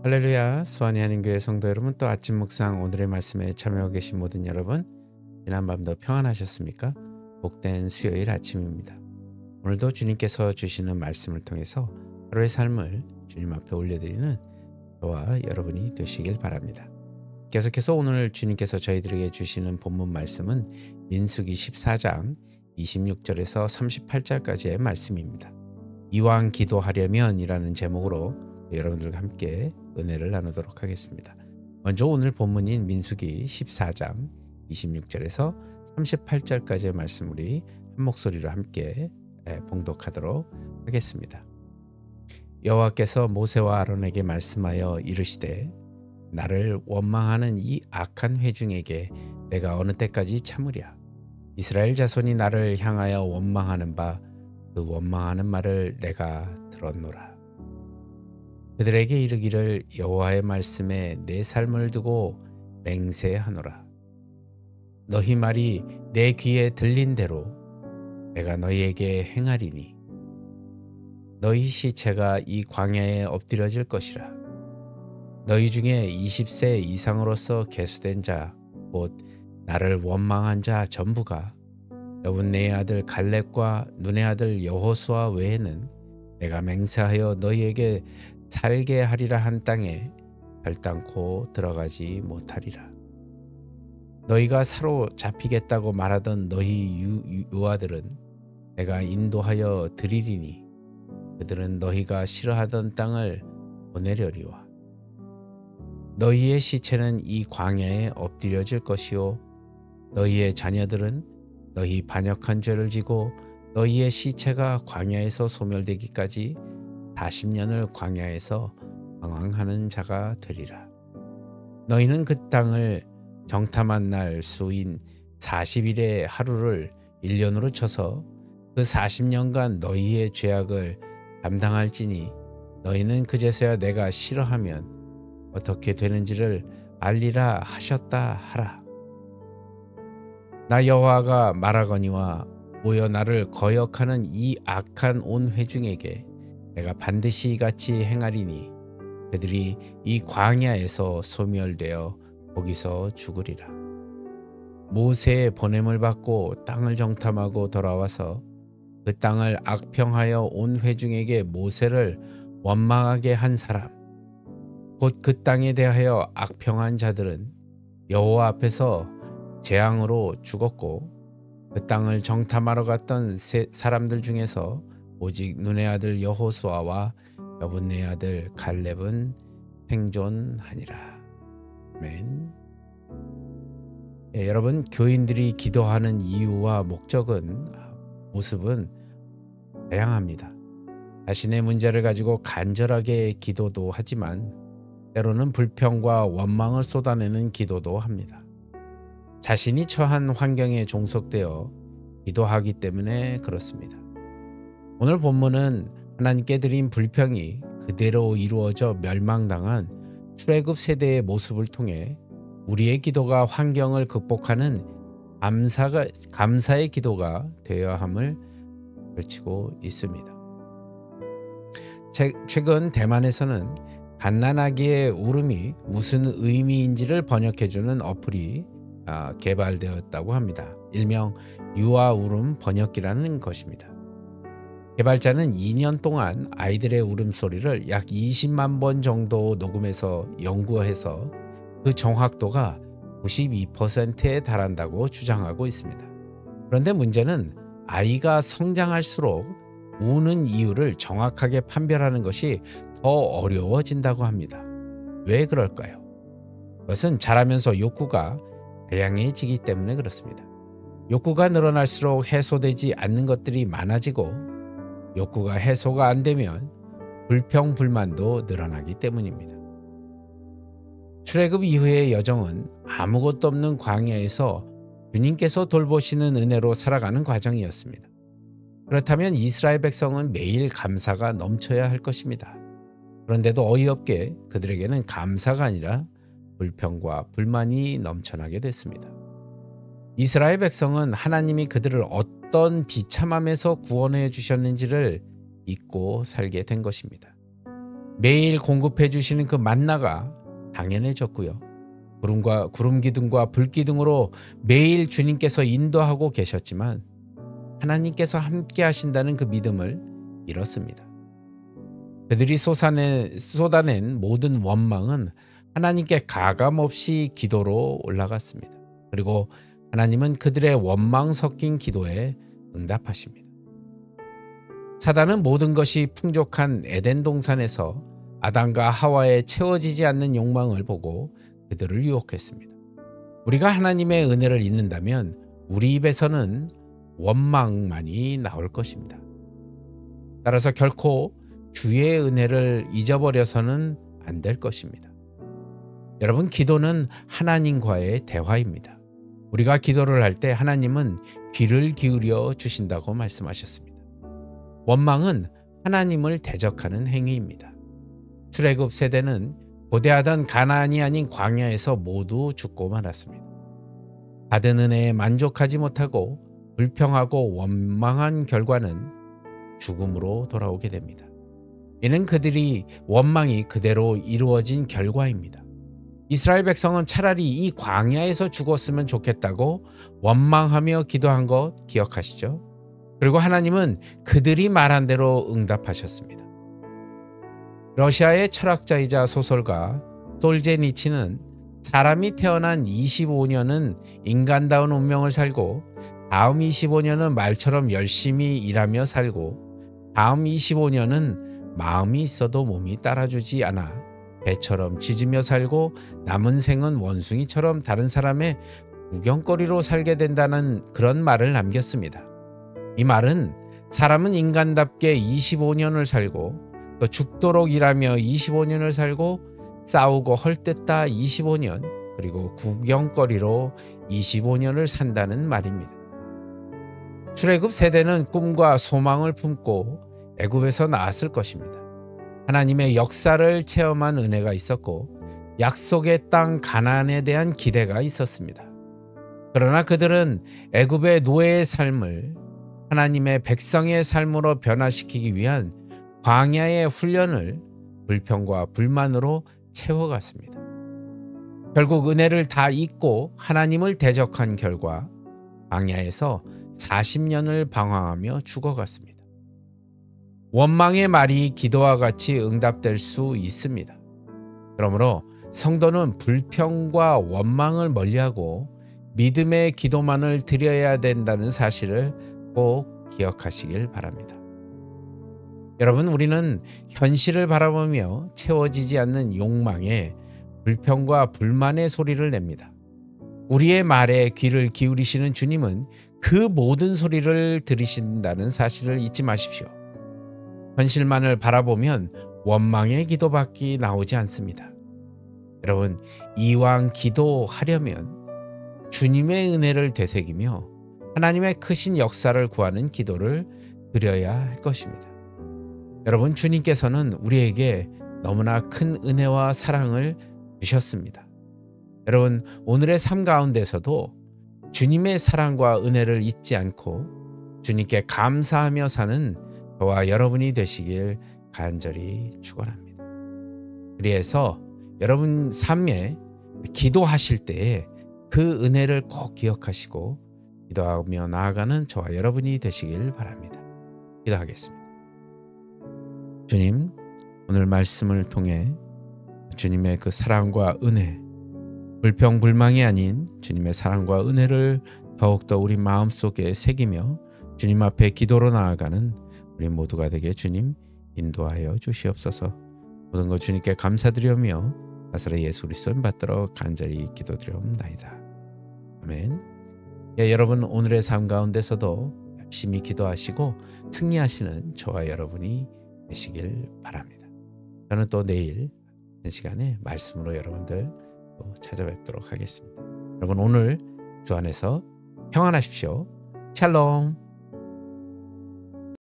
할렐루야, 수완이 하나님교회 성도 여러분, 또 아침 묵상 오늘의 말씀에 참여하고 계신 모든 여러분, 지난밤도 평안하셨습니까? 복된 수요일 아침입니다. 오늘도 주님께서 주시는 말씀을 통해서 하루의 삶을 주님 앞에 올려드리는 저와 여러분이 되시길 바랍니다. 계속해서 오늘 주님께서 저희들에게 주시는 본문 말씀은 민수기 14장 26절에서 38절까지의 말씀입니다. 이왕 기도하려면 이라는 제목으로 여러분들과 함께 은혜를 나누도록 하겠습니다. 먼저 오늘 본문인 민수기 14장 26절에서 38절까지의 말씀 우리 한 목소리로 함께 봉독하도록 하겠습니다. 여호와께서 모세와 아론에게 말씀하여 이르시되 나를 원망하는 이 악한 회중에게 내가 어느 때까지 참으랴. 이스라엘 자손이 나를 향하여 원망하는 바 그 원망하는 말을 내가 들었노라. 그들에게 이르기를 여호와의 말씀에 내 삶을 두고 맹세하노라. 너희 말이 내 귀에 들린 대로 내가 너희에게 행하리니 너희 시체가 이 광야에 엎드려질 것이라. 너희 중에 20세 이상으로서 계수된 자 곧 나를 원망한 자 전부가 여분네의 아들 갈렙과 눈의 아들 여호수아 외에는 내가 맹세하여 너희에게 살게 하리라 한 땅에 결단코 들어가지 못하리라. 너희가 사로잡히겠다고 말하던 너희 유아들은 내가 인도하여 드리리니 그들은 너희가 싫어하던 땅을 보내려리와. 너희의 시체는 이 광야에 엎드려질 것이요 너희의 자녀들은 너희 반역한 죄를 지고 너희의 시체가 광야에서 소멸되기까지 40년을 광야에서 방황하는 자가 되리라. 너희는 그 땅을 정탐한 날 수인 40일의 하루를 1년으로 쳐서 그 40년간 너희의 죄악을 담당할지니 너희는 그제서야 내가 싫어하면 어떻게 되는지를 알리라 하셨다 하라. 나 여호와가 말하거니와 모여 나를 거역하는 이 악한 온 회중에게 내가 반드시 이같이 행하리니 그들이 이 광야에서 소멸되어 거기서 죽으리라. 모세의 보냄을 받고 땅을 정탐하고 돌아와서 그 땅을 악평하여 온 회중에게 모세를 원망하게 한 사람 곧 그 땅에 대하여 악평한 자들은 여호와 앞에서 재앙으로 죽었고 그 땅을 정탐하러 갔던 사람들 중에서 오직 눈의 아들 여호수아와 여분네의 아들 갈렙은 생존하니라. 아멘. 여러분, 교인들이 기도하는 이유와 모습은 다양합니다. 자신의 문제를 가지고 간절하게 기도도 하지만 때로는 불평과 원망을 쏟아내는 기도도 합니다. 자신이 처한 환경에 종속되어 기도하기 때문에 그렇습니다. 오늘 본문은 하나님께 드린 불평이 그대로 이루어져 멸망당한 출애굽 세대의 모습을 통해 우리의 기도가 환경을 극복하는 감사의 기도가 되어야 함을 가르치고 있습니다. 최근 대만에서는 갓난아기의 울음이 무슨 의미인지를 번역해주는 어플이 개발되었다고 합니다. 일명 유아 울음 번역기라는 것입니다. 개발자는 2년 동안 아이들의 울음소리를 약 20만 번 정도 녹음해서 연구해서 그 정확도가 92%에 달한다고 주장하고 있습니다. 그런데 문제는 아이가 성장할수록 우는 이유를 정확하게 판별하는 것이 더 어려워진다고 합니다. 왜 그럴까요? 그것은 자라면서 욕구가 다양해지기 때문에 그렇습니다. 욕구가 늘어날수록 해소되지 않는 것들이 많아지고 욕구가 해소가 안 되면 불평, 불만도 늘어나기 때문입니다. 출애굽 이후의 여정은 아무것도 없는 광야에서 주님께서 돌보시는 은혜로 살아가는 과정이었습니다. 그렇다면 이스라엘 백성은 매일 감사가 넘쳐야 할 것입니다. 그런데도 어이없게 그들에게는 감사가 아니라 불평과 불만이 넘쳐나게 됐습니다. 이스라엘 백성은 하나님이 그들을 어떤 비참함에서 구원해 주셨는지를 잊고 살게 된 것입니다. 매일 공급해 주시는 그 만나가 당연해졌고요. 구름 기둥과 불 기둥으로 매일 주님께서 인도하고 계셨지만 하나님께서 함께 하신다는 그 믿음을 잃었습니다. 그들이 쏟아낸 모든 원망은 하나님께 가감없이 기도로 올라갔습니다. 그리고 하나님은 그들의 원망 섞인 기도에 응답하십니다. 사단은 모든 것이 풍족한 에덴 동산에서 아담과 하와의 채워지지 않는 욕망을 보고 그들을 유혹했습니다. 우리가 하나님의 은혜를 잊는다면 우리 입에서는 원망만이 나올 것입니다. 따라서 결코 주의 은혜를 잊어버려서는 안 될 것입니다. 여러분, 기도는 하나님과의 대화입니다. 우리가 기도를 할 때 하나님은 귀를 기울여 주신다고 말씀하셨습니다. 원망은 하나님을 대적하는 행위입니다. 출애굽 세대는 고대하던 가나안이 아닌 광야에서 모두 죽고 말았습니다. 받은 은혜에 만족하지 못하고 불평하고 원망한 결과는 죽음으로 돌아오게 됩니다. 이는 그들이 원망이 그대로 이루어진 결과입니다. 이스라엘 백성은 차라리 이 광야에서 죽었으면 좋겠다고 원망하며 기도한 것 기억하시죠? 그리고 하나님은 그들이 말한 대로 응답하셨습니다. 러시아의 철학자이자 소설가 솔제니치는 사람이 태어난 25년은 인간다운 운명을 살고 다음 25년은 말처럼 열심히 일하며 살고 다음 25년은 마음이 있어도 몸이 따라주지 않아 배처럼 짖으며 살고 남은 생은 원숭이처럼 다른 사람의 구경거리로 살게 된다는 그런 말을 남겼습니다. 이 말은 사람은 인간답게 25년을 살고 또 죽도록 일하며 25년을 살고 싸우고 헐뜯다 25년 그리고 구경거리로 25년을 산다는 말입니다. 출애굽 세대는 꿈과 소망을 품고 애굽에서 나왔을 것입니다. 하나님의 역사를 체험한 은혜가 있었고 약속의 땅 가나안에 대한 기대가 있었습니다. 그러나 그들은 애굽의 노예의 삶을 하나님의 백성의 삶으로 변화시키기 위한 광야의 훈련을 불평과 불만으로 채워갔습니다. 결국 은혜를 다 잊고 하나님을 대적한 결과 광야에서 40년을 방황하며 죽어갔습니다. 원망의 말이 기도와 같이 응답될 수 있습니다. 그러므로 성도는 불평과 원망을 멀리하고 믿음의 기도만을 드려야 된다는 사실을 꼭 기억하시길 바랍니다. 여러분, 우리는 현실을 바라보며 채워지지 않는 욕망에 불평과 불만의 소리를 냅니다. 우리의 말에 귀를 기울이시는 주님은 그 모든 소리를 들으신다는 사실을 잊지 마십시오. 현실만을 바라보면 원망의 기도밖에 나오지 않습니다. 여러분, 이왕 기도하려면 주님의 은혜를 되새기며 하나님의 크신 역사를 구하는 기도를 드려야 할 것입니다. 여러분, 주님께서는 우리에게 너무나 큰 은혜와 사랑을 주셨습니다. 여러분, 오늘의 삶 가운데서도 주님의 사랑과 은혜를 잊지 않고 주님께 감사하며 사는 저와 여러분이 되시길 간절히 축원합니다. 그래서 여러분 삶에 기도하실 때에 그 은혜를 꼭 기억하시고 기도하며 나아가는 저와 여러분이 되시길 바랍니다. 기도하겠습니다. 주님, 오늘 말씀을 통해 주님의 그 사랑과 은혜, 불평불망이 아닌 주님의 사랑과 은혜를 더욱더 우리 마음속에 새기며 주님 앞에 기도로 나아가는 우리 모두가 되게 주님 인도하여 주시옵소서. 모든 것 주님께 감사드리며 나사렛 예수 그리스도 받들어 간절히 기도드리옵나이다. 아멘. 여러분, 오늘의 삶 가운데서도 열심히 기도하시고 승리하시는 저와 여러분이 되시길 바랍니다. 저는 또 내일 이 시간에 말씀으로 여러분들 또 찾아뵙도록 하겠습니다. 여러분, 오늘 주 안에서 평안하십시오. 샬롬.